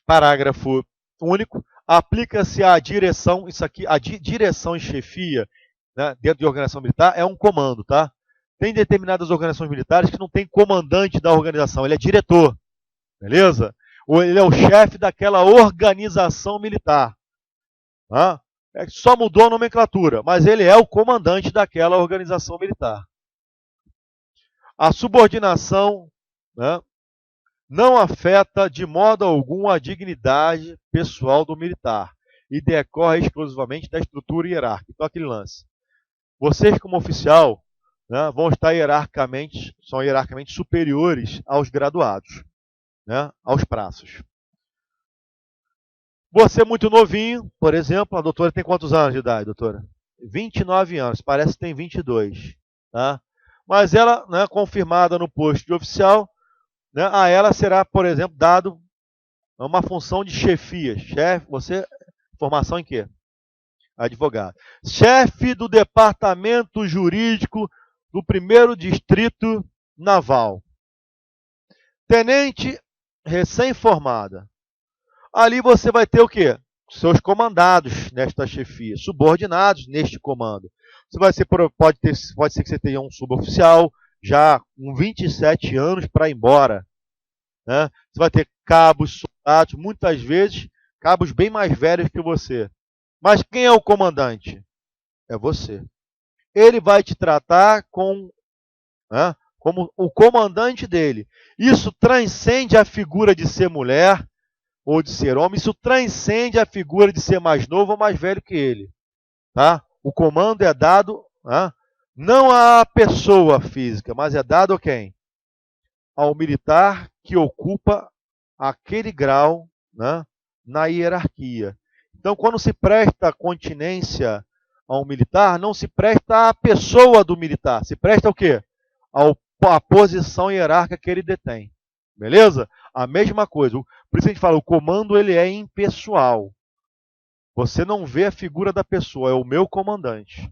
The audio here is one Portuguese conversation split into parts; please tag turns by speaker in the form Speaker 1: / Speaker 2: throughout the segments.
Speaker 1: Parágrafo único. Aplica-se à direção, isso aqui, a direção e chefia, né, dentro de organização militar é um comando, tá? Tem determinadas organizações militares que não tem comandante da organização, ele é diretor, beleza? Ou ele é o chefe daquela organização militar. Tá? Só mudou a nomenclatura, mas ele é o comandante daquela organização militar. A subordinação, né, não afeta de modo algum a dignidade pessoal do militar e decorre exclusivamente da estrutura hierárquica. Então, aquele lance. Vocês, como oficial, né, vão estar são hierarquicamente superiores aos graduados, né, aos praças. Você é muito novinho, por exemplo, a doutora tem quantos anos de idade, doutora? 29 anos, parece que tem 22. Tá? Mas ela, né, confirmada no posto de oficial, né, a ela será, por exemplo, dado uma função de chefia. Chefe, você, formação em quê? Advogado. Chefe do departamento jurídico do 1º Distrito Naval. Tenente recém-formada. Ali você vai ter o quê? Seus comandados nesta chefia, subordinados neste comando. Você vai ser, pode ser que você tenha um suboficial já com 27 anos para ir embora. Né? Você vai ter cabos, soldados, muitas vezes cabos bem mais velhos que você. Mas quem é o comandante? É você. Ele vai te tratar né, como o comandante dele. Isso transcende a figura de ser mulher ou de ser homem. Isso transcende a figura de ser mais novo ou mais velho que ele. Tá? O comando é dado, né, não à pessoa física, mas é dado a quem? Ao militar que ocupa aquele grau, né, na hierarquia. Então, quando se presta continência a um militar, não se presta à pessoa do militar, se presta ao quê? À posição hierárquica que ele detém. Beleza? A mesma coisa. Por isso a gente fala, o comando ele é impessoal. Você não vê a figura da pessoa, é o meu comandante.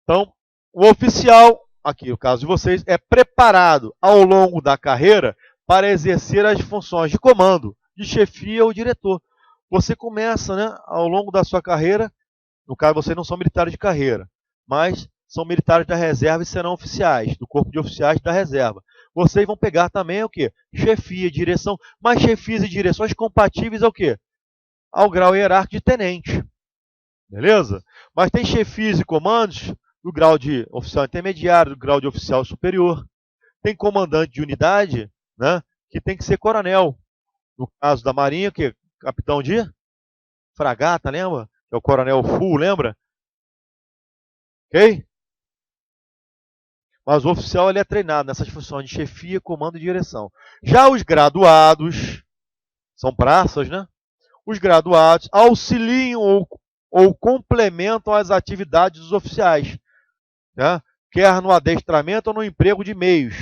Speaker 1: Então, o oficial, aqui no caso de vocês, é preparado ao longo da carreira para exercer as funções de comando, de chefia ou diretor. Você começa, né, ao longo da sua carreira, no caso vocês não são militares de carreira, mas são militares da reserva e serão oficiais, do corpo de oficiais da reserva. Vocês vão pegar também o quê? Chefia, direção, mas chefias e direções compatíveis ao quê? Ao grau hierárquico de tenente. Beleza? Mas tem chefias e comandos do grau de oficial intermediário, do grau de oficial superior. Tem comandante de unidade, né, que tem que ser coronel. No caso da Marinha, que é capitão de fragata, lembra? Que é o coronel full, lembra? Ok? Mas o oficial ele é treinado nessas funções de chefia, comando e direção. Já os graduados, são praças, né? Os graduados auxiliam ou complementam as atividades dos oficiais, né? Quer no adestramento ou no emprego de meios,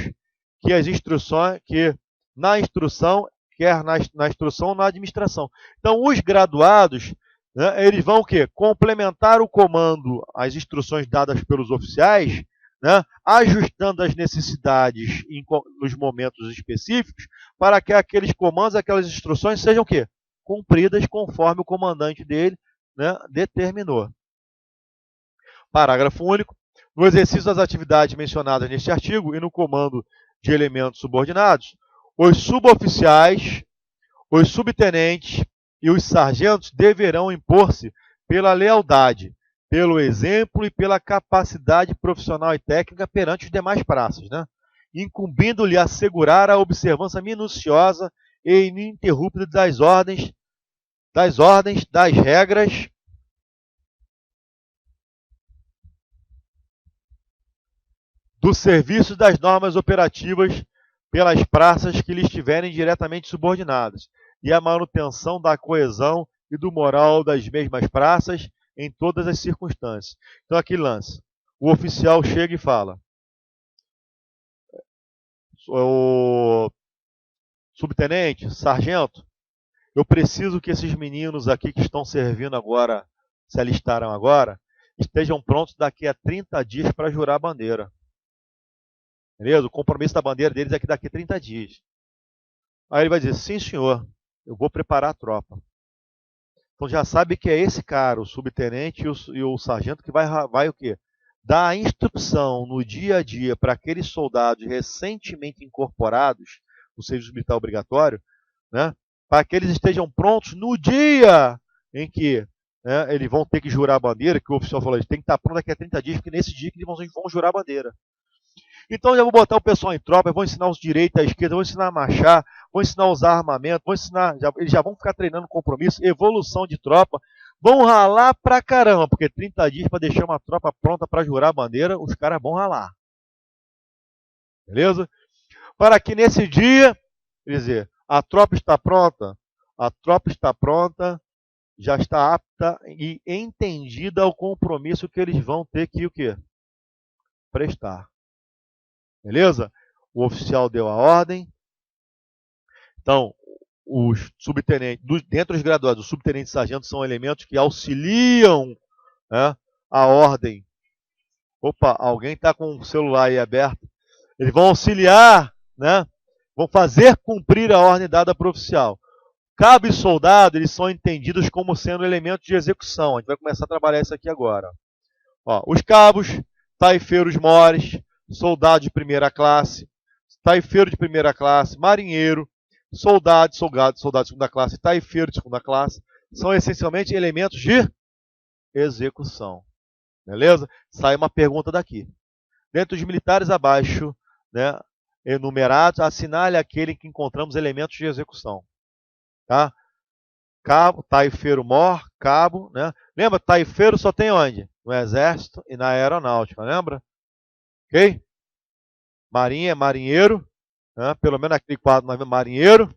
Speaker 1: que na instrução, quer na instrução ou na administração. Então, os graduados, né, eles vão o quê? Complementar o comando, as instruções dadas pelos oficiais, né, ajustando as necessidades nos momentos específicos, para que aqueles comandos, aquelas instruções sejam o quê? Cumpridas conforme o comandante dele, né, determinou. Parágrafo único. No exercício das atividades mencionadas neste artigo e no comando de elementos subordinados, os suboficiais, os subtenentes e os sargentos deverão impor-se pela lealdade, pelo exemplo e pela capacidade profissional e técnica perante os demais praças, né? Incumbindo-lhe assegurar a observância minuciosa e ininterrupta das ordens, das regras do serviço das normas operativas pelas praças que lhe estiverem diretamente subordinadas, e a manutenção da coesão e do moral das mesmas praças em todas as circunstâncias. Então, aqui lance. O oficial chega e fala: o subtenente, sargento, eu preciso que esses meninos aqui que estão servindo agora, se alistaram agora, estejam prontos daqui a 30 dias para jurar a bandeira. Beleza? O compromisso da bandeira deles é que daqui a 30 dias. Aí ele vai dizer, sim senhor, eu vou preparar a tropa. Então já sabe que é esse cara, o subtenente e o sargento, que vai o quê? Dar a instrução no dia a dia para aqueles soldados recentemente incorporados no serviço militar obrigatório, né, para que eles estejam prontos no dia em que, né, eles vão ter que jurar a bandeira, que o oficial falou, eles têm que estar prontos daqui a 30 dias, porque nesse dia que eles vão jurar a bandeira. Então já vou botar o pessoal em tropa, vou ensinar os direitos à esquerda, vou ensinar a marchar, vou ensinar a usar armamento, vou ensinar, eles já vão ficar treinando compromisso, evolução de tropa, vão ralar pra caramba, porque 30 dias para deixar uma tropa pronta para jurar a bandeira, os caras vão ralar. Beleza? Para que nesse dia, quer dizer, a tropa está pronta, já está apta e entendida ao compromisso que eles vão ter que o quê? Prestar. Beleza? O oficial deu a ordem. Então, os subtenentes, dentro dos graduados, os subtenentes e sargentos são elementos que auxiliam, né, a ordem. Opa, alguém está com o celular aí aberto. Eles vão auxiliar, né, vão fazer cumprir a ordem dada para o oficial. Cabo e soldado, eles são entendidos como sendo elementos de execução. A gente vai começar a trabalhar isso aqui agora. Ó, os cabos, taifeiros mores, soldado de primeira classe, taifeiro de primeira classe, marinheiro, soldado de segunda classe, taifeiro de segunda classe, são essencialmente elementos de execução. Beleza? Sai uma pergunta daqui. Dentro dos militares abaixo, né, enumerados, assinale aquele em que encontramos elementos de execução. Tá? Cabo, taifeiro mor, cabo, né? Lembra, taifeiro só tem onde? No exército e na aeronáutica, lembra? Ok? Marinha é marinheiro, né? Pelo menos aquele quadro, marinheiro,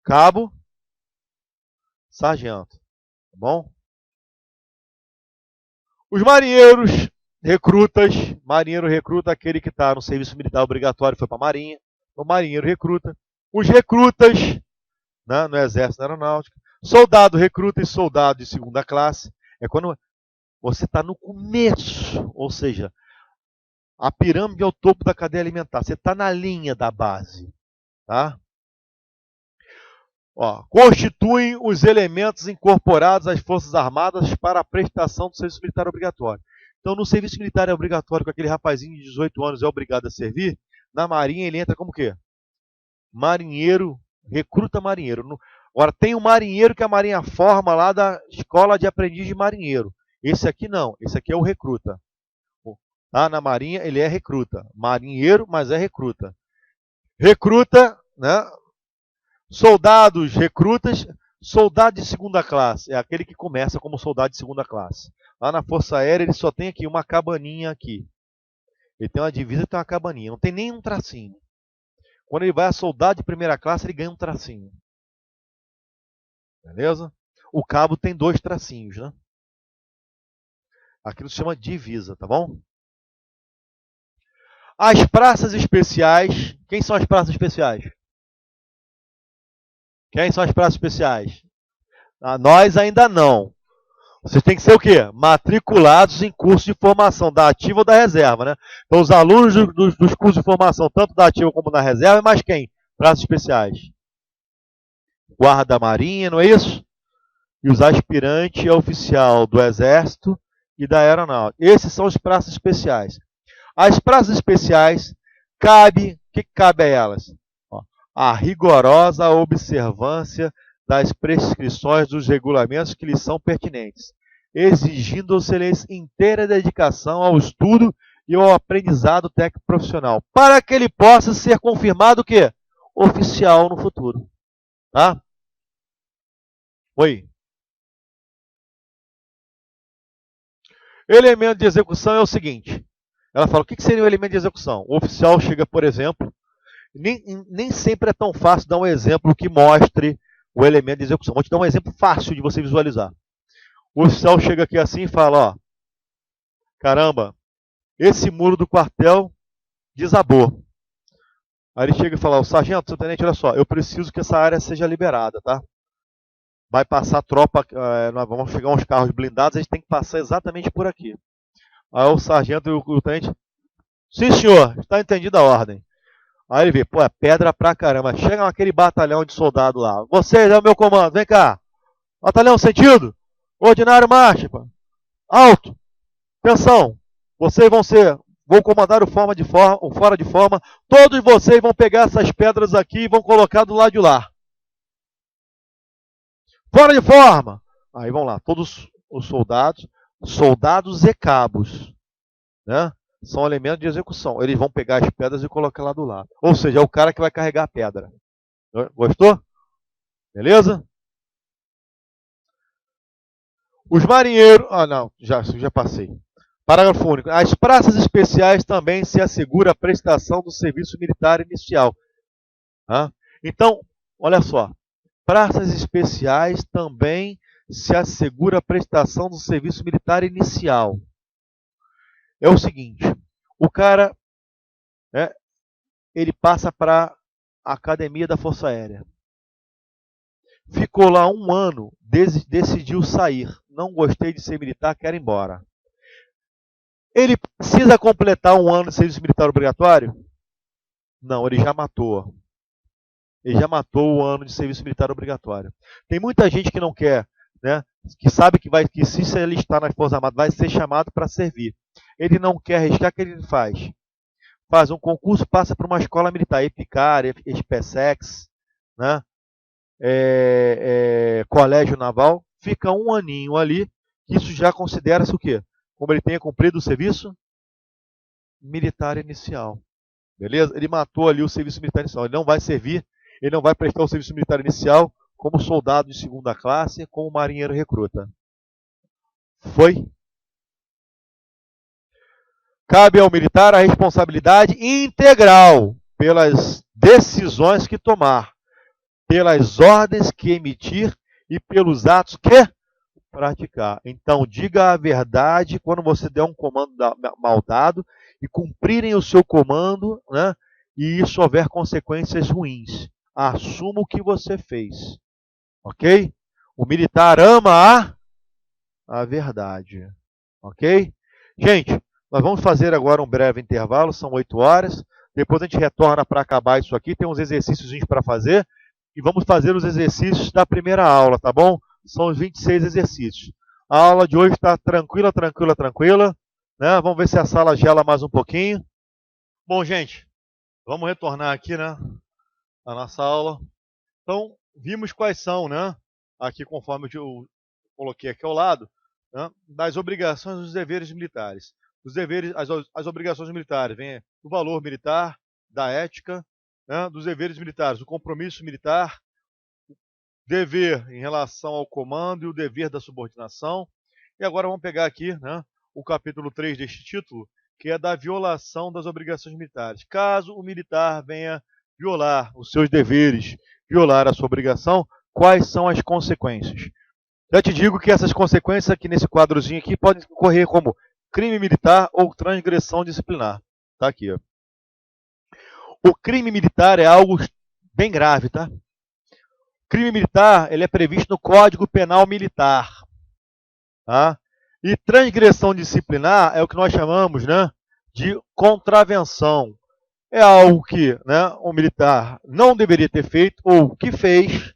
Speaker 1: cabo, sargento. Tá bom? Os marinheiros, recrutas, marinheiro recruta, aquele que está no serviço militar obrigatório, foi para a marinha, o marinheiro recruta. Os recrutas, né, no exército, na aeronáutica. Soldado recruta e soldado de segunda classe. É quando você está no começo, ou seja, a pirâmide é o topo da cadeia alimentar. Você está na linha da base. Tá? Ó, constituem os elementos incorporados às Forças Armadas para a prestação do serviço militar obrigatório. Então, no serviço militar é obrigatório, com aquele rapazinho de 18 anos é obrigado a servir, na Marinha ele entra como o quê? Marinheiro, recruta marinheiro. Agora, tem um marinheiro que a Marinha forma lá da Escola de Aprendiz de Marinheiro. Esse aqui não, esse aqui é o recruta. Tá? Na Marinha ele é recruta. Marinheiro, mas é recruta. Recruta, né? Soldados recrutas, soldado de segunda classe. É aquele que começa como soldado de segunda classe. Lá na Força Aérea ele só tem aqui uma cabaninha aqui. Ele tem uma divisa e tem uma cabaninha. Não tem nem um tracinho. Quando ele vai a soldado de primeira classe, ele ganha um tracinho. Beleza? O cabo tem 2 tracinhos, né? Aquilo se chama divisa, tá bom? As praças especiais. Quem são as praças especiais? Quem são as praças especiais? Nós ainda não. Vocês têm que ser o quê? Matriculados em curso de formação, da ativa ou da reserva, né? Então, os alunos dos cursos de formação, tanto da ativa como da reserva, mas quem? Praças especiais. Guarda-marinha, não é isso? E os aspirantes a oficial do Exército e da Aeronáutica. Esses são os praças especiais. As praças especiais, o que cabe a elas? A rigorosa observância das prescrições dos regulamentos que lhes são pertinentes, exigindo-se-lhes inteira dedicação ao estudo e ao aprendizado técnico profissional, para que ele possa ser confirmado o quê? Oficial no futuro. Tá? Oi. Elemento de execução é o seguinte. Ela fala, o que seria o elemento de execução? O oficial chega, por exemplo, nem sempre é tão fácil dar um exemplo que mostre o elemento de execução. Vou te dar um exemplo fácil de você visualizar. O oficial chega aqui assim e fala, ó, caramba, esse muro do quartel desabou. Aí ele chega e fala, sargento, tenente, olha só, eu preciso que essa área seja liberada, tá? Vai passar tropa, nós vamos chegar uns carros blindados, a gente tem que passar exatamente por aqui. Aí o sargento e o tenente, sim senhor, está entendida a ordem. Aí ele vê, pô, é pedra pra caramba. Chega aquele batalhão de soldado lá. Vocês é o meu comando, vem cá. Batalhão sentido. Ordinário marcha. Pô. Alto. Atenção. Vocês vão comandar o fora de forma. Todos vocês vão pegar essas pedras aqui e vão colocar do lado de lá. Fora de forma. Aí vão lá, todos os soldados e cabos, né? São elementos de execução. Eles vão pegar as pedras e colocar lá do lado. Ou seja, é o cara que vai carregar a pedra. Gostou? Beleza? Os marinheiros... Ah, não, já passei. Parágrafo único. As praças especiais também se assegura a prestação do serviço militar inicial. Tá? Então, olha só. Praças especiais também se assegura a prestação do serviço militar inicial. É o seguinte, o cara, né, ele passa para a Academia da Força Aérea. Ficou lá um ano, decidiu sair. Não gostei de ser militar, quero ir embora. Ele precisa completar um ano de serviço militar obrigatório? Não, ele já matou. Ele já matou o ano de serviço militar obrigatório. Tem muita gente que não quer, né, que sabe que se ele alistar nas Forças Armadas vai ser chamado para servir. Ele não quer arriscar, o que ele faz? Faz um concurso, passa para uma escola militar, EPICAR, SPSEX, né? Colégio Naval, fica um aninho ali, isso já considera-se o quê? Como ele tenha cumprido o serviço militar inicial. Beleza? Ele matou ali o serviço militar inicial. Ele não vai servir, ele não vai prestar o serviço militar inicial como soldado de segunda classe, como marinheiro recruta. Foi? Cabe ao militar a responsabilidade integral pelas decisões que tomar, pelas ordens que emitir e pelos atos que praticar. Então, diga a verdade quando você der um comando mal dado e cumprirem o seu comando, né, e isso houver consequências ruins. Assuma o que você fez. Ok? O militar ama a verdade. Ok? Gente, nós vamos fazer agora um breve intervalo, são 8 horas. Depois a gente retorna para acabar isso aqui. Tem uns exercícios para fazer. E vamos fazer os exercícios da primeira aula, tá bom? São os 26 exercícios. A aula de hoje está tranquila, né? Vamos ver se a sala gela mais um pouquinho. Bom, gente, vamos retornar aqui, né? A nossa aula. Então, vimos quais são, né? Aqui, conforme eu coloquei aqui ao lado, né, das obrigações e dos deveres militares. Os deveres, as obrigações militares vêm do valor militar, da ética, né, dos deveres militares, o compromisso militar, o dever em relação ao comando e o dever da subordinação. E agora vamos pegar aqui, né, o capítulo 3 deste título, que é da violação das obrigações militares. Caso o militar venha violar os seus deveres, violar a sua obrigação, quais são as consequências? Já te digo que essas consequências aqui nesse quadrozinho aqui podem ocorrer como crime militar ou transgressão disciplinar. Tá aqui, ó. O crime militar é algo bem grave, tá? O crime militar, ele é previsto no Código Penal Militar, tá? E transgressão disciplinar é o que nós chamamos, né, de contravenção. É algo que, né, o militar não deveria ter feito ou que fez,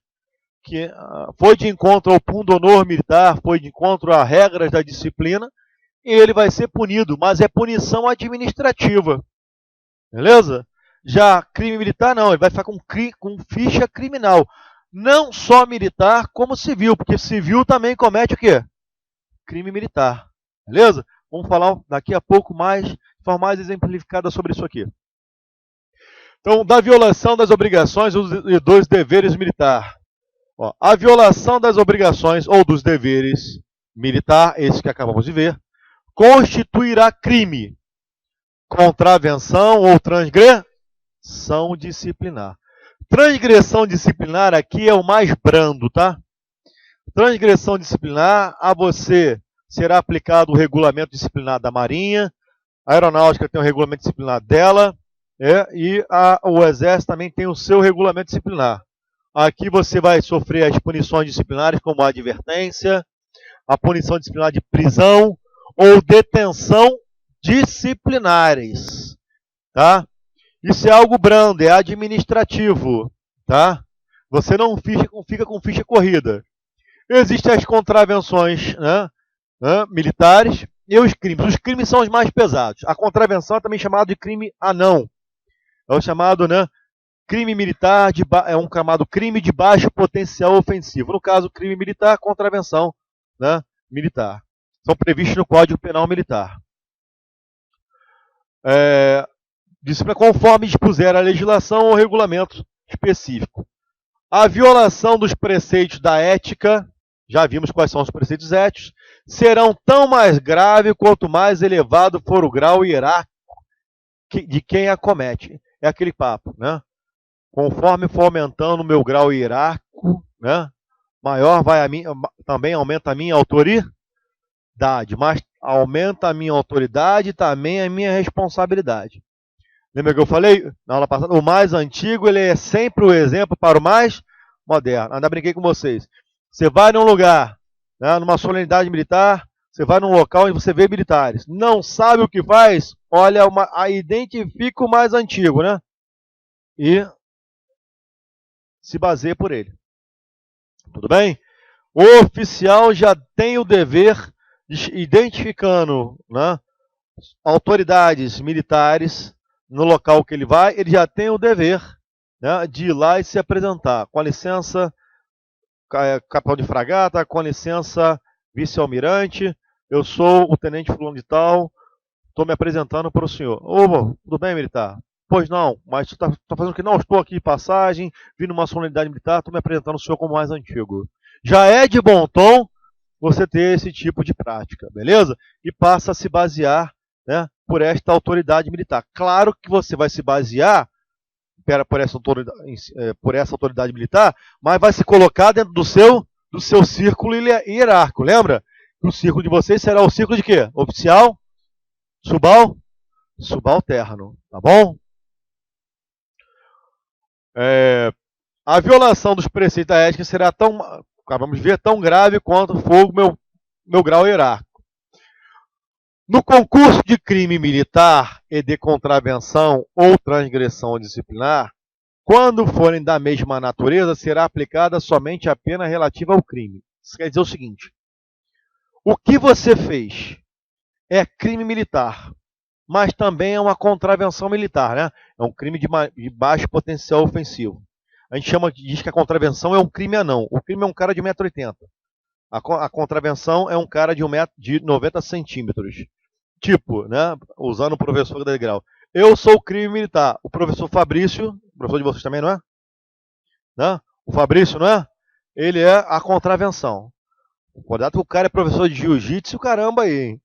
Speaker 1: que foi de encontro ao pundonor militar, foi de encontro a regras da disciplina, e ele vai ser punido, mas é punição administrativa. Beleza? Já crime militar não, ele vai ficar com ficha criminal. Não só militar, como civil, porque civil também comete o quê? Crime militar. Beleza? Vamos falar daqui a pouco mais, de forma mais exemplificada sobre isso aqui. Então, da violação das obrigações e dos deveres militares. A violação das obrigações ou dos deveres militar, esse que acabamos de ver, constituirá crime, contravenção ou transgressão disciplinar. Transgressão disciplinar aqui é o mais brando, tá? Transgressão disciplinar, a você será aplicado o regulamento disciplinar da Marinha, a Aeronáutica tem o regulamento disciplinar dela, e o Exército também tem o seu regulamento disciplinar. Aqui você vai sofrer as punições disciplinares, como a advertência, a punição disciplinar de prisão ou detenção disciplinares. Tá? Isso é algo brando, é administrativo, tá? Você não fica com ficha corrida. Existem as contravenções, né, militares e os crimes. Os crimes são os mais pesados. A contravenção é também chamado de crime anão. É o chamado, né, crime militar, é um chamado crime de baixo potencial ofensivo. No caso, crime militar, contravenção, né, militar. São previstos no Código Penal Militar. Disciplina conforme dispuser a legislação ou regulamento específico. A violação dos preceitos da ética, já vimos quais são os preceitos éticos, serão tão mais grave quanto mais elevado for o grau hierárquico de quem a comete. É aquele papo, né? Conforme for aumentando o meu grau hierárquico, né, maior vai também aumenta a minha autoridade, mas aumenta a minha autoridade e também a minha responsabilidade. Lembra que eu falei na aula passada? O mais antigo, ele é sempre o exemplo para o mais moderno. Ainda brinquei com vocês. Você vai num lugar, né, numa solenidade militar, você vai num local onde você vê militares. Não sabe o que faz? Olha, identifica o mais antigo, né? E se baseia por ele. Tudo bem? O oficial já tem o dever, identificando, né, autoridades militares no local que ele vai, ele já tem o dever, né, de ir lá e se apresentar. Com licença, capitão de fragata, com licença, vice-almirante, eu sou o tenente fulano de tal, estou me apresentando para o senhor. Ô, tudo bem, militar? Pois não, mas tu está fazendo o que? Não, estou aqui de passagem, vim numa solenidade militar, estou me apresentando ao senhor como mais antigo. Já é de bom tom você ter esse tipo de prática, beleza? E passa a se basear, né, por esta autoridade militar. Claro que você vai se basear por essa autoridade militar, mas vai se colocar dentro do seu círculo hierárquico. Lembra? O círculo de vocês será o círculo de quê? Oficial, subalterno, tá bom? A violação dos preceitos da ética será vamos ver, tão grave quanto for o meu grau hierárquico. No concurso de crime militar e de contravenção ou transgressão disciplinar, quando forem da mesma natureza, será aplicada somente a pena relativa ao crime. Isso quer dizer o seguinte: o que você fez é crime militar, mas também é uma contravenção militar, né? É um crime de baixo potencial ofensivo. A gente diz que a contravenção é um crime anão. O crime é um cara de 1,80 m. A contravenção é um cara de 90 centímetros. Tipo, né? Usando o professor da grau. Eu sou o crime militar. O professor Fabrício, professor de vocês também, não é? Né? O Fabrício, não é? Ele é a contravenção. Cuidado que o cara é professor de jiu-jitsu, caramba aí, hein?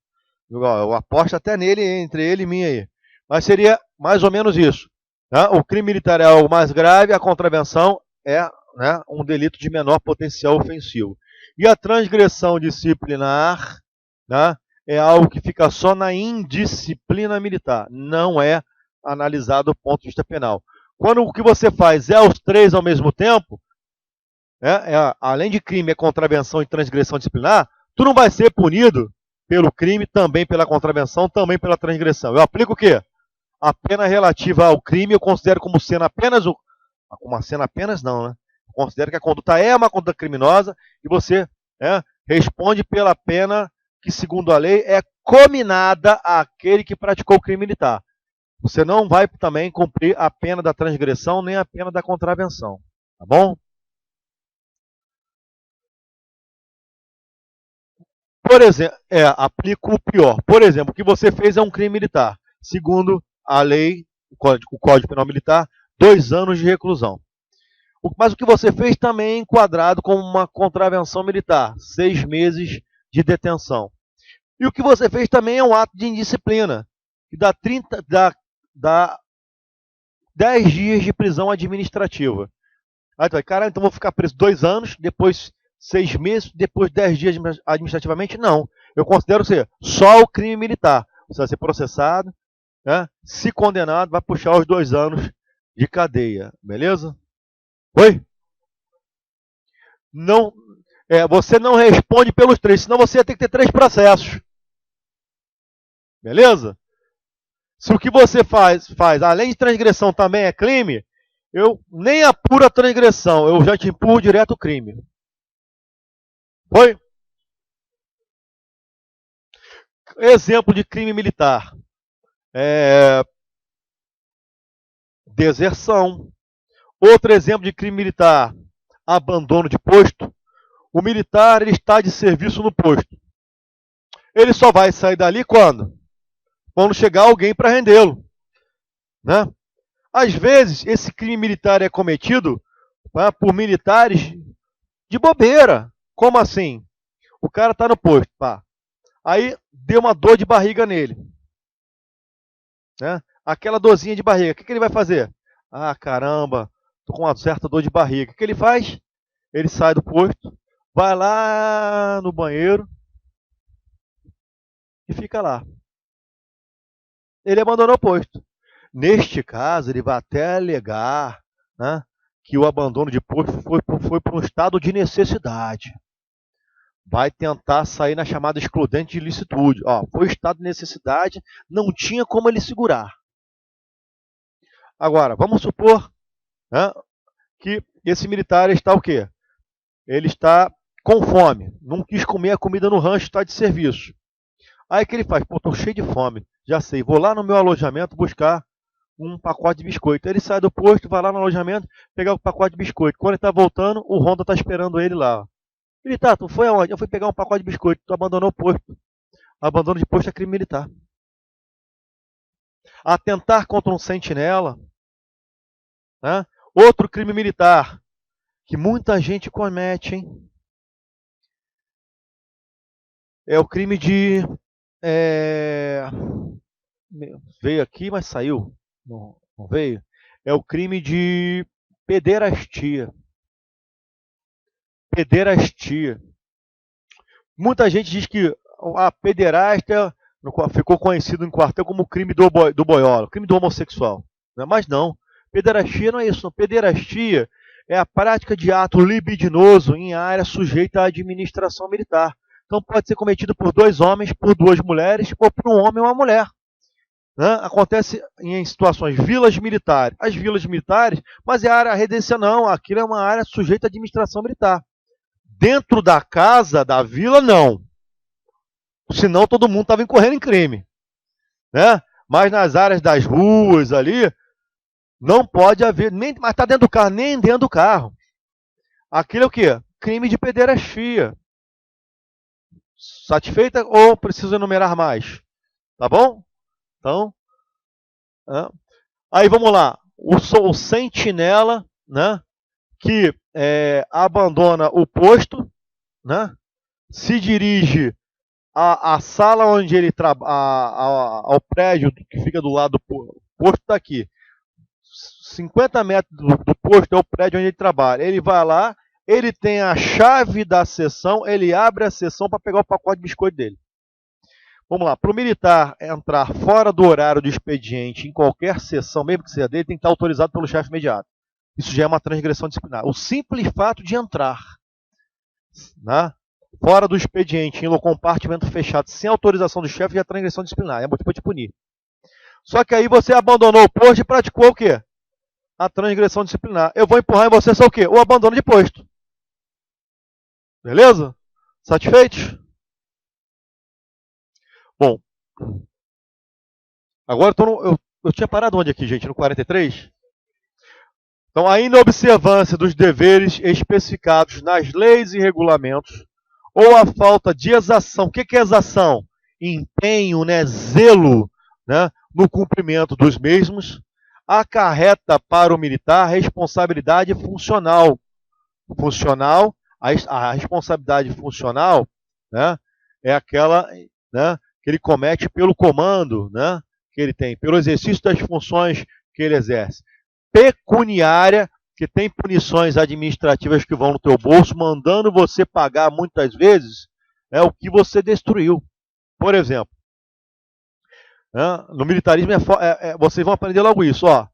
Speaker 1: Eu aposto até nele, entre ele e mim aí. Mas seria mais ou menos isso. Né? O crime militar é algo mais grave, a contravenção é, né, um delito de menor potencial ofensivo. E a transgressão disciplinar, né, é algo que fica só na indisciplina militar, não é analisado do ponto de vista penal. Quando o que você faz é os três ao mesmo tempo, além de crime, é contravenção e transgressão disciplinar, tu não vai ser punido pelo crime, também pela contravenção, também pela transgressão. Eu aplico o quê? A pena relativa ao crime eu considero como sendo apenas uma cena apenas não, né? Eu considero que a conduta é uma conduta criminosa e você, né, responde pela pena que, segundo a lei, é cominada àquele que praticou o crime militar. Você não vai também cumprir a pena da transgressão nem a pena da contravenção. Tá bom? Por exemplo, aplico o pior. Por exemplo, o que você fez é um crime militar. Segundo a lei, o Código Penal Militar, 2 anos de reclusão. Mas o que você fez também é enquadrado como uma contravenção militar, 6 meses de detenção. E o que você fez também é um ato de indisciplina, que dá 10 dias de prisão administrativa. Aí tu vai, caralho, então vou ficar preso 2 anos, depois 6 meses, depois 10 dias administrativamente? Não. Eu considero ser só o crime militar. Você vai ser processado, né? Se condenado, vai puxar os 2 anos de cadeia. Beleza? Oi? Não, você não responde pelos 3, senão você ia ter que ter 3 processos. Beleza? Se o que você faz, além de transgressão, também é crime, eu nem apuro a transgressão, eu já te empurro direto o crime. Foi? Exemplo de crime militar. Deserção. Outro exemplo de crime militar, abandono de posto. O militar ele está de serviço no posto. Ele só vai sair dali quando? Quando chegar alguém para rendê-lo. Né? Às vezes, esse crime militar é cometido por militares de bobeira. Como assim? O cara está no posto, pá. Aí deu uma dor de barriga nele. Né? Aquela dorzinha de barriga. O que ele vai fazer? Ah, caramba, tô com uma certa dor de barriga. O que ele faz? Ele sai do posto, vai lá no banheiro e fica lá. Ele abandonou o posto. Neste caso, ele vai até alegar, né, que o abandono de posto foi por um estado de necessidade. Vai tentar sair na chamada excludente de ilicitude. Ó, foi estado de necessidade, não tinha como ele segurar. Agora, vamos supor, né, que esse militar está o quê? Ele está com fome, não quis comer a comida no rancho, está de serviço. Aí o que ele faz? Pô, estou cheio de fome, já sei, vou lá no meu alojamento buscar um pacote de biscoito. Ele sai do posto, vai lá no alojamento, pegar o pacote de biscoito. Quando ele está voltando, o Honda está esperando ele lá. Ele tá, tu foi aonde? Eu fui pegar um pacote de biscoito, tu abandonou o posto. Abandono de posto é crime militar. Atentar contra um sentinela, né? Outro crime militar, que muita gente comete, hein? É o crime de... Veio aqui, mas saiu. Não veio? É o crime de pederastia. Pederastia. Muita gente diz que a pederasta ficou conhecido em quartel como o crime do boiola, crime do homossexual. Né? Mas não. Pederastia não é isso. Não. Pederastia é a prática de ato libidinoso em área sujeita à administração militar. Então pode ser cometido por 2 homens, por 2 mulheres, ou por um homem e uma mulher. Né? Acontece em situações vilas militares. As vilas militares, mas é área residencial não, aquilo é uma área sujeita à administração militar. Dentro da casa, da vila, não. Senão todo mundo estava incorrendo em crime. Né? Mas nas áreas das ruas ali, não pode haver, mas está dentro do carro, nem dentro do carro. Aquilo é o quê? Crime de pederastia. Satisfeita ou preciso enumerar mais? Tá bom? Então, aí vamos lá. O sentinela, né, que abandona o posto, né, se dirige à sala onde ele trabalha, ao prédio que fica do lado do posto, está aqui. 50 metros do posto é o prédio onde ele trabalha. Ele vai lá, ele tem a chave da seção, ele abre a seção para pegar o pacote de biscoito dele. Vamos lá, para o militar entrar fora do horário do expediente em qualquer sessão, mesmo que seja dele, tem que estar autorizado pelo chefe imediato. Isso já é uma transgressão disciplinar. O simples fato de entrar, né, fora do expediente, em um compartimento fechado, sem autorização do chefe, já é transgressão disciplinar, é motivo para te punir. Só que aí você abandonou o posto e praticou o quê? A transgressão disciplinar. Eu vou empurrar em você só o quê? O abandono de posto. Beleza? Satisfeitos? Bom, agora eu tinha parado onde aqui, gente? No 43? Então, a inobservância dos deveres especificados nas leis e regulamentos, ou a falta de exação. O que é exação? Empenho, né? Zelo, né, no cumprimento dos mesmos, acarreta para o militar responsabilidade funcional. A responsabilidade funcional, né, é aquela, né, que ele comete pelo comando, né, que ele tem, pelo exercício das funções que ele exerce. Pecuniária, que tem punições administrativas que vão no teu bolso, mandando você pagar muitas vezes o que você destruiu. Por exemplo, né, no militarismo vocês vão aprender logo isso. Ó.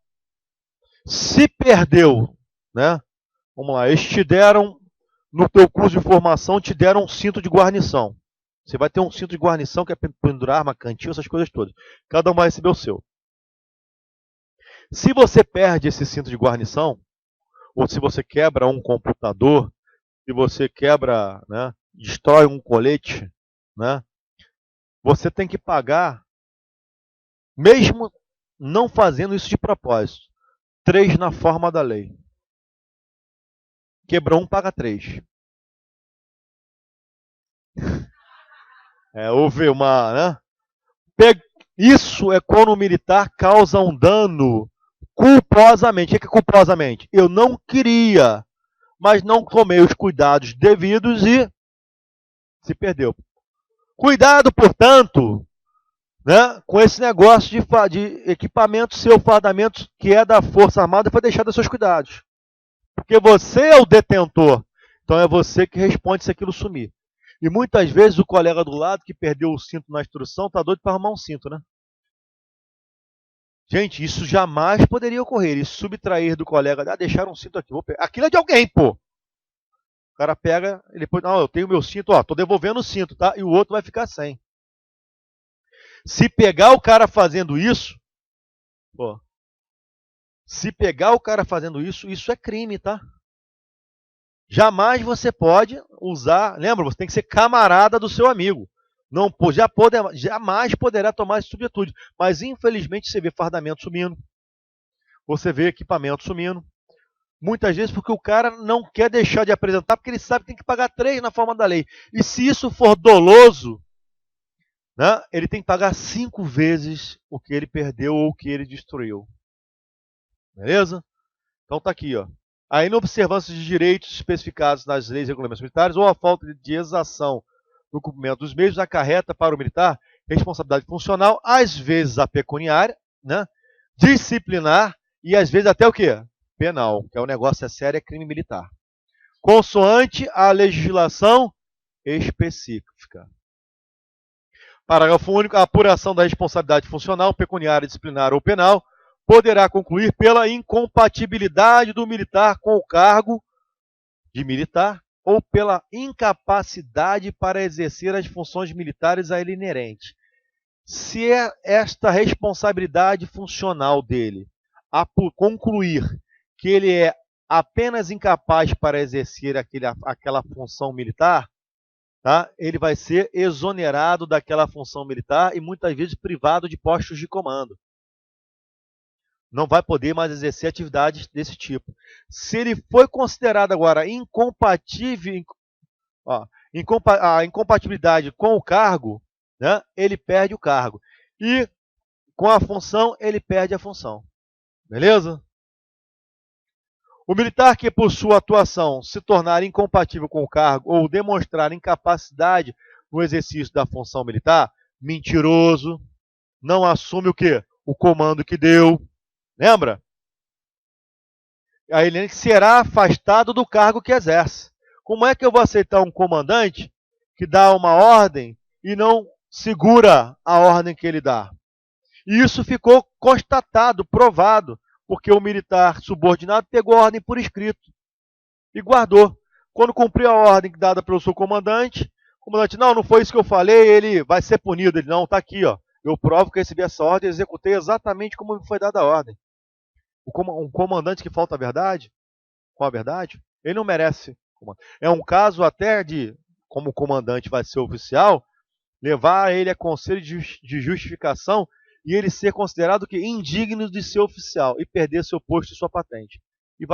Speaker 1: Se perdeu, né, vamos lá, eles te deram, no teu curso de formação, te deram um cinto de guarnição. Você vai ter um cinto de guarnição que é pendurar arma, cantil, essas coisas todas. Cada um vai receber o seu. Se você perde esse cinto de guarnição, ou se você quebra um computador, se você quebra, né, destrói um colete, né, você tem que pagar, mesmo não fazendo isso de propósito, 3 na forma da lei. Quebrou um, paga 3. Houve uma, né? Isso é quando o militar causa um dano culposamente. O que é culposamente? Eu não queria, mas não tomei os cuidados devidos e se perdeu. Cuidado, portanto, né, com esse negócio de equipamento seu, fardamento que é da Força Armada, foi deixado aos seus cuidados. Porque você é o detentor. Então é você que responde se aquilo sumir. E muitas vezes o colega do lado que perdeu o cinto na instrução está doido para arrumar um cinto, né? Gente, isso jamais poderia ocorrer. Isso subtrair do colega, deixaram um cinto aqui. Aquilo é de alguém, pô. O cara pega, ele depois, não, eu tenho meu cinto, ó, tô devolvendo o cinto, tá? E o outro vai ficar sem. Se pegar o cara fazendo isso, pô, se pegar o cara fazendo isso, isso é crime, tá? Jamais você pode usar, lembra, você tem que ser camarada do seu amigo. Não, jamais poderá tomar esse tipo de atitude. Mas infelizmente você vê fardamento sumindo, você vê equipamento sumindo. Muitas vezes porque o cara não quer deixar de apresentar, porque ele sabe que tem que pagar 3 na forma da lei. E se isso for doloso, né, ele tem que pagar 5 vezes o que ele perdeu ou o que ele destruiu. Beleza? Então tá aqui, ó. A inobservância de direitos especificados nas leis e regulamentos militares ou a falta de exação no cumprimento dos mesmos acarreta para o militar responsabilidade funcional, às vezes a pecuniária, né, disciplinar e às vezes até o quê? Penal, que é um negócio sério, é crime militar. Consoante a legislação específica. Parágrafo único. A apuração da responsabilidade funcional, pecuniária, disciplinar ou penal poderá concluir pela incompatibilidade do militar com o cargo de militar ou pela incapacidade para exercer as funções militares a ele inerentes. Se esta responsabilidade funcional dele concluir que ele é apenas incapaz para exercer aquela função militar, tá? Ele vai ser exonerado daquela função militar e muitas vezes privado de postos de comando. Não vai poder mais exercer atividades desse tipo. Se ele foi considerado agora incompatível, a incompatibilidade com o cargo, né, ele perde o cargo. E com a função, ele perde a função. Beleza? O militar que, por sua atuação, se tornar incompatível com o cargo ou demonstrar incapacidade no exercício da função militar, mentiroso, não assume o quê? O comando que deu. Lembra? Aí ele será afastado do cargo que exerce. Como é que eu vou aceitar um comandante que dá uma ordem e não segura a ordem que ele dá? E isso ficou constatado, provado, porque o militar subordinado pegou a ordem por escrito e guardou. Quando cumpriu a ordem dada pelo seu comandante, o comandante, não foi isso que eu falei, ele vai ser punido. Ele, não, está aqui, ó. Eu provo que recebi essa ordem e executei exatamente como me foi dada a ordem. Um comandante que falta a verdade, com a verdade, ele não merece. É um caso até de, como o comandante vai ser oficial, levar ele a conselho de justificação e ele ser considerado que indigno de ser oficial e perder seu posto e sua patente. E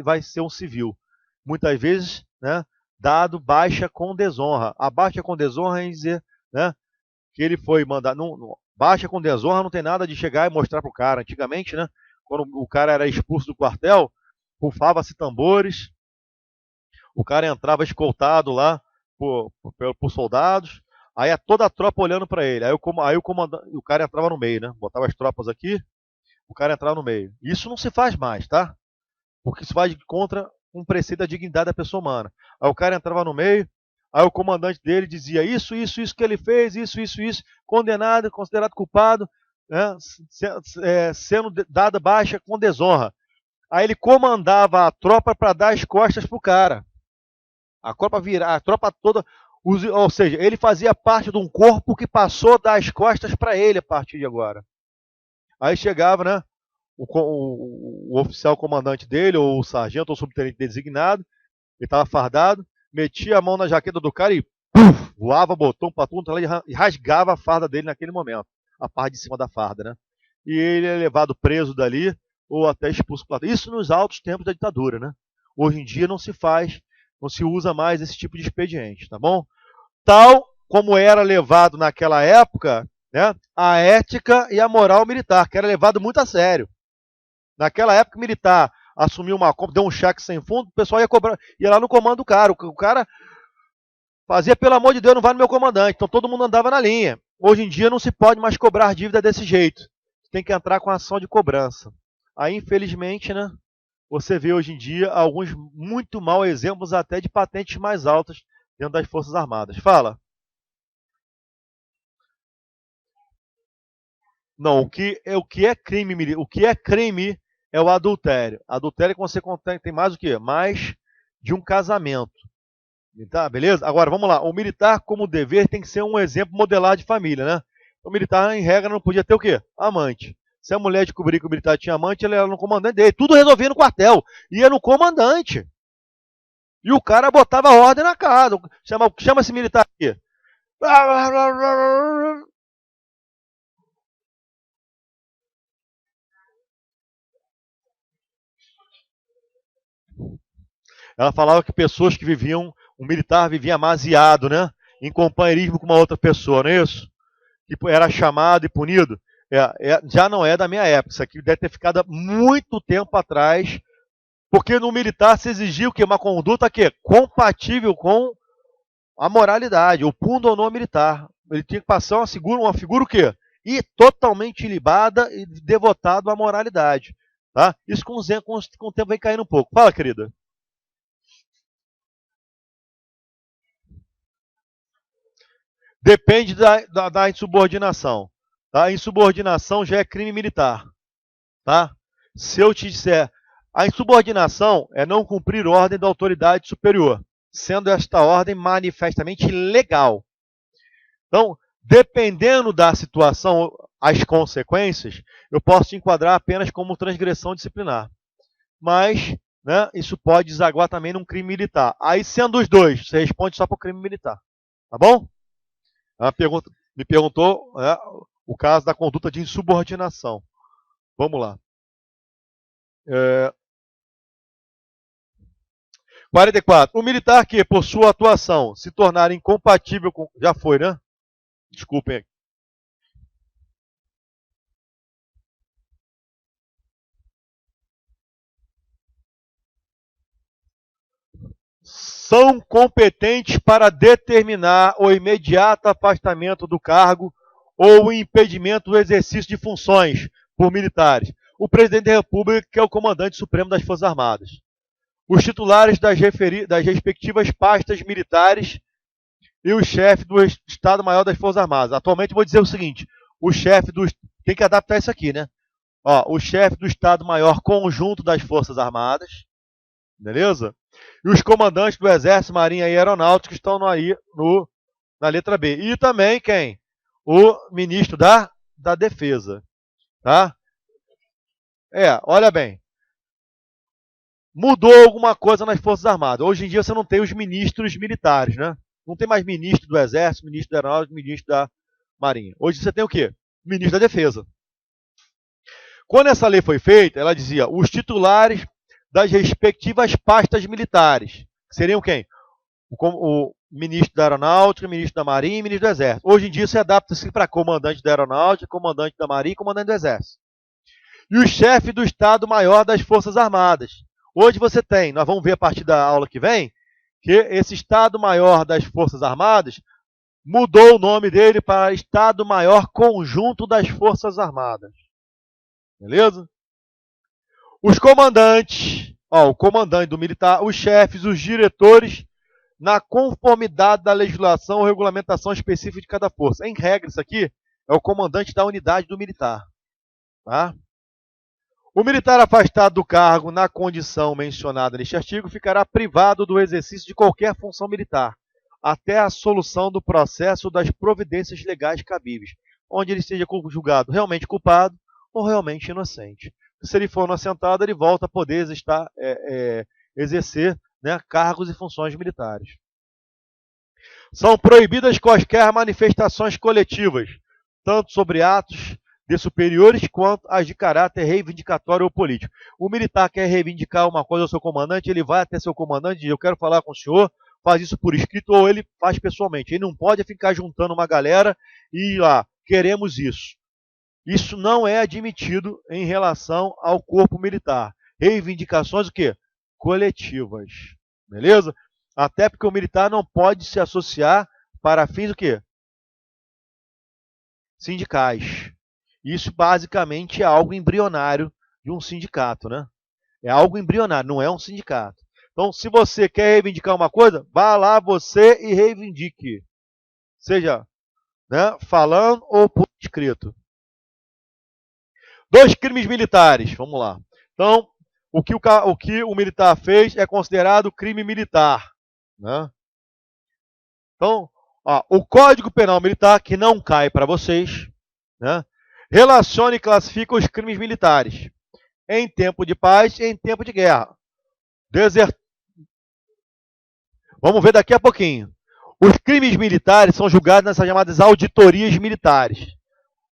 Speaker 1: vai ser um civil. Muitas vezes, né, dado baixa com desonra. A baixa com desonra é dizer, né, que ele foi mandado. Baixa com desonra não tem nada de chegar e mostrar para o cara. Antigamente, né, quando o cara era expulso do quartel, rufava-se tambores, o cara entrava escoltado lá por soldados, aí toda a tropa olhando para ele, aí o cara entrava no meio, né? Botava as tropas aqui, o cara entrava no meio. Isso não se faz mais, tá? Porque isso vai contra um preceito da dignidade da pessoa humana. Aí o cara entrava no meio, aí o comandante dele dizia isso que ele fez, isso, condenado, considerado culpado, né? Sendo dada baixa com desonra. Aí ele comandava a tropa para dar as costas pro cara. A tropa toda, ou seja, ele fazia parte de um corpo que passou a dar as costas para ele a partir de agora. Aí chegava, né, o oficial comandante dele, ou o sargento, ou o subtenente designado, ele estava fardado, metia a mão na jaqueta do cara e voava botão para tudo e rasgava a farda dele naquele momento, a parte de cima da farda, né? E ele é levado preso dali ou até expulso. Isso nos altos tempos da ditadura, né? Hoje em dia não se faz, não se usa mais esse tipo de expediente, tá bom? Tal como era levado naquela época, né, a ética e a moral militar, que era levado muito a sério. Naquela época, o militar assumiu uma compra, deu um cheque sem fundo, o pessoal ia cobrar, ia lá no comando do cara. O cara fazia, pelo amor de Deus, não vai no meu comandante. Então todo mundo andava na linha. Hoje em dia não se pode mais cobrar dívida desse jeito. Tem que entrar com ação de cobrança. Aí, infelizmente, né, você vê hoje em dia alguns muito maus exemplos até de patentes mais altas dentro das Forças Armadas. Fala. Não, o que é crime, o que é crime é o adultério. Adultério é quando você tem mais o quê? Mais de um casamento. Tá, beleza? Agora, vamos lá. O militar, como dever, tem que ser um exemplo modelar de família, né? O militar, em regra, não podia ter o quê? Amante. Se a mulher descobrir que o militar tinha amante, ela era no comandante dele. Tudo resolvia no quartel. Ia no comandante. E o cara botava ordem na casa. Chama esse militar aqui. Ela falava que pessoas que viviam, um militar vivia amaziado, né? Em companheirismo com uma outra pessoa, não é isso? Que era chamado e punido. Já não é da minha época. Isso aqui deve ter ficado muito tempo atrás, porque no militar se exigia o quê? Uma conduta que compatível com a moralidade, o pundonor militar. Ele tinha que passar uma figura o quê? E totalmente ilibada e devotado à moralidade. Tá? Isso com o tempo vem caindo um pouco. Fala, querida. Depende da insubordinação. Tá? A insubordinação já é crime militar. Tá? Se eu te disser, a insubordinação é não cumprir ordem da autoridade superior, sendo esta ordem manifestamente ilegal. Então, dependendo da situação, as consequências, eu posso te enquadrar apenas como transgressão disciplinar. Mas, né, isso pode desaguar também num crime militar. Aí, sendo os dois, você responde só para o crime militar. Tá bom? Me perguntou o caso da conduta de insubordinação. Vamos lá. 44. O militar que, por sua atuação, se tornar incompatível com... Já foi, né? Desculpem. São competentes para determinar o imediato afastamento do cargo ou o impedimento do exercício de funções por militares. O presidente da República, que é o comandante supremo das Forças Armadas. Os titulares das respectivas pastas militares e o chefe do Estado-Maior das Forças Armadas. Atualmente, vou dizer o seguinte, o chefe do... Tem que adaptar isso aqui, né? Ó, o chefe do Estado-Maior Conjunto das Forças Armadas, beleza? E os comandantes do Exército, Marinha e Aeronáutica estão aí na letra B. E também quem? O ministro da Defesa. Tá? Olha bem. Mudou alguma coisa nas Forças Armadas. Hoje em dia você não tem os ministros militares, né? Não tem mais ministro do Exército, ministro da Aeronáutica, ministro da Marinha. Hoje você tem o quê? Ministro da Defesa. Quando essa lei foi feita, ela dizia os titulares das respectivas pastas militares. Seriam quem? O ministro da Aeronáutica, ministro da Marinha e ministro do Exército. Hoje em dia se adapta-se para comandante da Aeronáutica, comandante da Marinha e comandante do Exército. E o chefe do Estado-Maior das Forças Armadas. Hoje você tem, nós vamos ver a partir da aula que vem, que esse Estado-Maior das Forças Armadas mudou o nome dele para Estado-Maior Conjunto das Forças Armadas. Beleza? Os comandantes, o comandante do militar, os chefes, os diretores, na conformidade da legislação ou regulamentação específica de cada força. Em regra, isso aqui é o comandante da unidade do militar. Tá? O militar afastado do cargo na condição mencionada neste artigo ficará privado do exercício de qualquer função militar, até a solução do processo das providências legais cabíveis, onde ele seja julgado realmente culpado ou realmente inocente. Se ele for inocentado, ele volta a poder exercer, né, cargos e funções militares. São proibidas quaisquer manifestações coletivas, tanto sobre atos de superiores quanto as de caráter reivindicatório ou político. O militar quer reivindicar uma coisa ao seu comandante, ele vai até seu comandante e diz: eu quero falar com o senhor, faz isso por escrito, ou ele faz pessoalmente. Ele não pode ficar juntando uma galera e lá, queremos isso. Isso não é admitido em relação ao corpo militar. Reivindicações o quê? Coletivas. Beleza? Até porque o militar não pode se associar para fins o quê? Sindicais. Isso basicamente é algo embrionário de um sindicato, né? É algo embrionário, não é um sindicato. Então, se você quer reivindicar uma coisa, vá lá você e reivindique. Seja, né, falando ou por escrito. 2 crimes militares, vamos lá. Então, o que o militar fez é considerado crime militar, né? Então, ó, o Código Penal Militar, que não cai para vocês, né, relaciona e classifica os crimes militares em tempo de paz e em tempo de guerra. Vamos ver daqui a pouquinho. Os crimes militares são julgados nessas chamadas auditorias militares.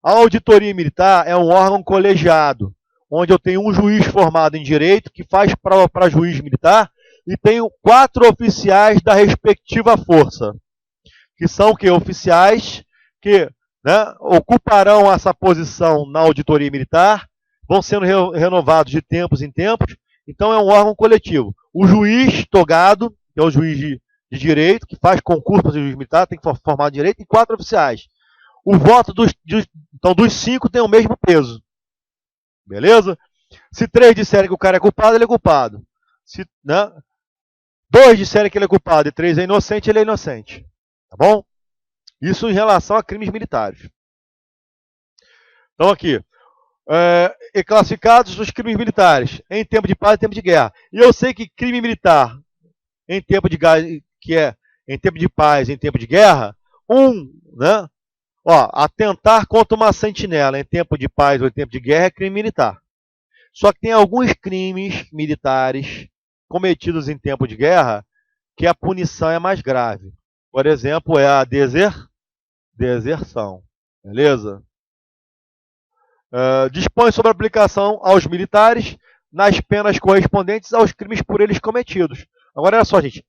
Speaker 1: A auditoria militar é um órgão colegiado, onde eu tenho um juiz formado em direito, que faz prova para juiz militar, e tenho 4 oficiais da respectiva força, que são que oficiais que, né, ocuparão essa posição na auditoria militar, vão sendo renovados de tempos em tempos. Então é um órgão coletivo. O juiz togado, que é o juiz de direito, que faz concurso para ser juiz militar, tem que formar direito, e 4 oficiais. O voto então, dos 5 tem o mesmo peso. Beleza? Se 3 disserem que o cara é culpado, ele é culpado. Se, né, 2 disserem que ele é culpado e 3 é inocente, ele é inocente. Tá bom? Isso em relação a crimes militares. Então aqui, classificados os crimes militares em tempo de paz e tempo de guerra. E eu sei que crime militar em tempo de em tempo de paz e em tempo de guerra, né? Ó, atentar contra uma sentinela em tempo de paz ou em tempo de guerra é crime militar. Só que tem alguns crimes militares cometidos em tempo de guerra que a punição é mais grave. Por exemplo, é a deserção. Beleza? Dispõe sobre a aplicação aos militares nas penas correspondentes aos crimes por eles cometidos. Agora, olha só, gente.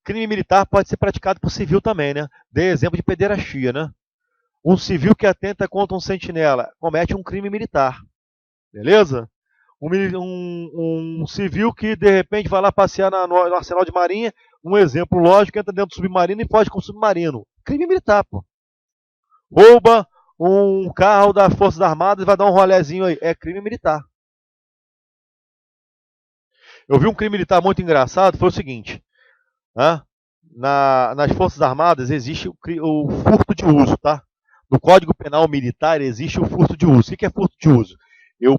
Speaker 1: Crime militar pode ser praticado por civil também, né? Dê exemplo de pederastia, né? Um civil que atenta contra um sentinela comete um crime militar. Beleza? Um civil que, de repente, vai lá passear no arsenal de marinha, um exemplo lógico, entra dentro do submarino e foge com o submarino. Crime militar, pô. Rouba um carro das Forças Armadas e vai dar um rolezinho aí. É crime militar. Eu vi um crime militar muito engraçado, foi o seguinte. Né? Nas Forças Armadas existe o furto de uso, tá? No Código Penal Militar existe o furto de uso. O que é furto de uso? Eu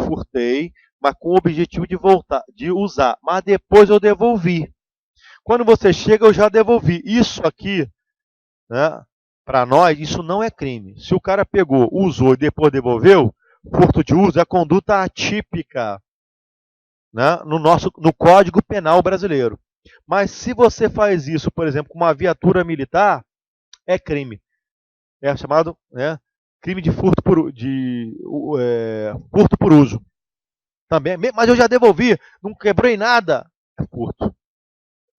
Speaker 1: furtei, mas com o objetivo de usar. Mas depois eu devolvi. Quando você chega, eu já devolvi. Isso aqui, né, para nós, isso não é crime. Se o cara pegou, usou e depois devolveu, furto de uso é conduta atípica, né, no Código Penal brasileiro. Mas se você faz isso, por exemplo, com uma viatura militar, é crime. É chamado, né, crime de furto por uso. Também, mas eu já devolvi, não quebrei nada. É furto.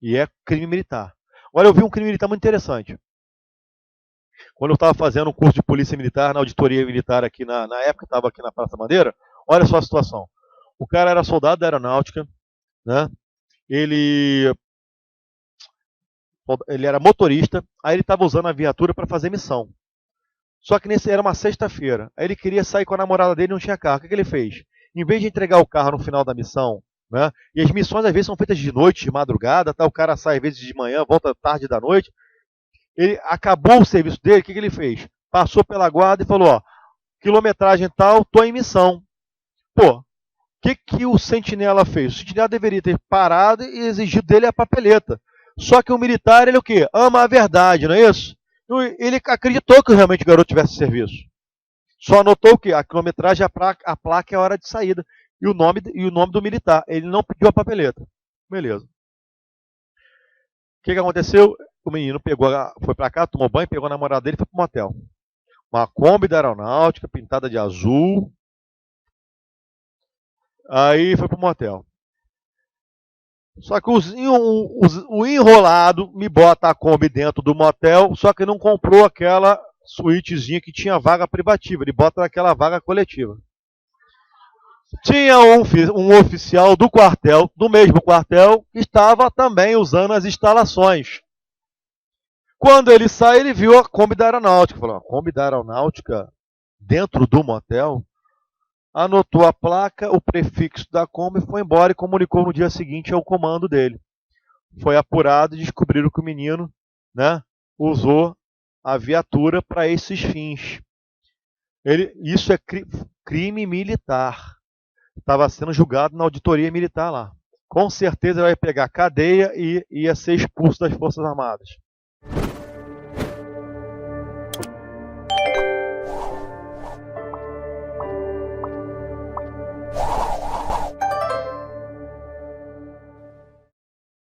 Speaker 1: E é crime militar. Agora eu vi um crime militar muito interessante. Quando eu estava fazendo um curso de polícia militar, na auditoria militar aqui, na época estava aqui na Praça Madeira, olha só a situação. O cara era soldado da aeronáutica, né? Ele era motorista, aí ele estava usando a viatura para fazer missão. Só que era uma sexta-feira. Aí ele queria sair com a namorada dele e não tinha carro. O que ele fez? Em vez de entregar o carro no final da missão, né? E as missões às vezes são feitas de noite, de madrugada, tá? O cara sai às vezes de manhã, volta tarde da noite. Ele acabou o serviço dele, o que ele fez? Passou pela guarda e falou, ó, quilometragem tal, tô em missão. Pô, o que o sentinela fez? O sentinela deveria ter parado e exigido dele a papeleta. Só que o militar, ele o quê? Ama a verdade, não é isso? Ele acreditou que realmente o garoto tivesse serviço. Só anotou o quê? A quilometragem, a placa e a hora de saída. E o nome do militar. Ele não pediu a papeleta. Beleza. O que aconteceu? O menino foi para cá, tomou banho, pegou a namorada dele e foi para o motel. Uma Kombi da aeronáutica, pintada de azul. Aí foi para o motel. Só que o enrolado me bota a Kombi dentro do motel, só que não comprou aquela suítezinha que tinha vaga privativa. Ele bota naquela vaga coletiva. Tinha um oficial do quartel, do mesmo quartel, que estava também usando as instalações. Quando ele sai, ele viu a Kombi da aeronáutica. Falou, a Kombi da aeronáutica dentro do motel? Anotou a placa, o prefixo da Kombi, foi embora e comunicou no dia seguinte ao comando dele. Foi apurado e descobriram que o menino, né, usou a viatura para esses fins. Isso é crime militar. Estava sendo julgado na auditoria militar lá. Com certeza ele vai pegar cadeia e ia ser expulso das Forças Armadas.